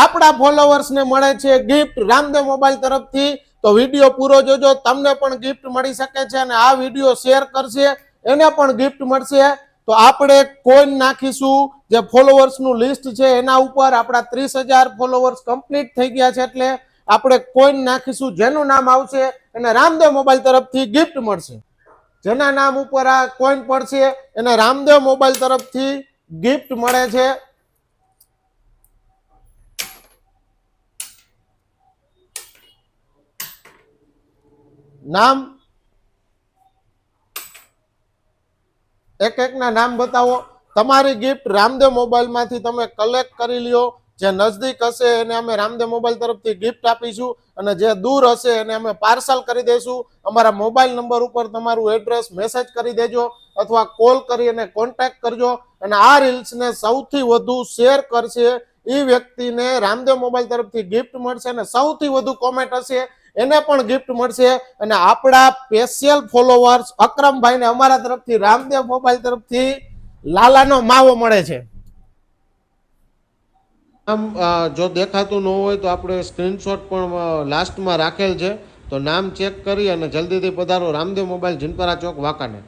આપણા ફોલોવર્સને મળે છે ગિફ્ટ રામદેવ મોબાઈલ તરફથી. તો વિડીયો પૂરો જોજો, તમને પણ ગિફ્ટ મળી શકે છે અને આ વિડીયો શેર કરશે એને પણ ગિફ્ટ મળશે. તો આપણે કોઈન નાખીશું જે ફોલોવર્સનું લિસ્ટ છે એના ઉપર. આપણા 30,000 ફોલોવર્સ કમ્પ્લીટ થઈ ગયા છે એટલે આપણે કોઈન નાખીશું, જેનું નામ આવશે એને રામદેવ મોબાઈલ તરફથી ગિફ્ટ મળશે. જેના નામ ઉપર આ કોઈન પડશે એને રામદેવ મોબાઈલ તરફથી ગિફ્ટ મળે છે. નામ એક એકના નામ બતાવો. તમારી ગિફ્ટ રામદેવ મોબાઈલમાંથી તમે કલેક્ટ કરી લ્યો. જે નજદીક હશે એને અમે રામદેવ મોબાઈલ તરફથી ગિફ્ટ આપીશું અને જે દૂર હશે એને અમે પાર્સલ કરી દઈશું. અમારા મોબાઈલ નંબર ઉપર તમારું એડ્રેસ મેસેજ કરી દેજો અથવા કોલ કરી અને કોન્ટેક્ટ કરજો. અને આ રીલ્સને સૌથી વધુ શેર કરશે એ વ્યક્તિને રામદેવ મોબાઈલ તરફથી ગિફ્ટ મળશે અને સૌથી વધુ કોમેન્ટ હશે એને પણ ગિફ્ટ મળશે. અને આપણા સ્પેશિયલ ફોલોવર્સ અકરમભાઈને અમારા તરફથી રામદેવ મોબાઈલ તરફથી લાલાનો માવો મળે છે. નામ જો દેખાતું ન હોય તો આપણે સ્ક્રીનશોટ પણ લાસ્ટમાં રાખેલ છે, તો નામ ચેક કરી અને જલ્દીથી પધારો રામદેવ મોબાઈલ જીનપરા ચોક વાંકાનેર.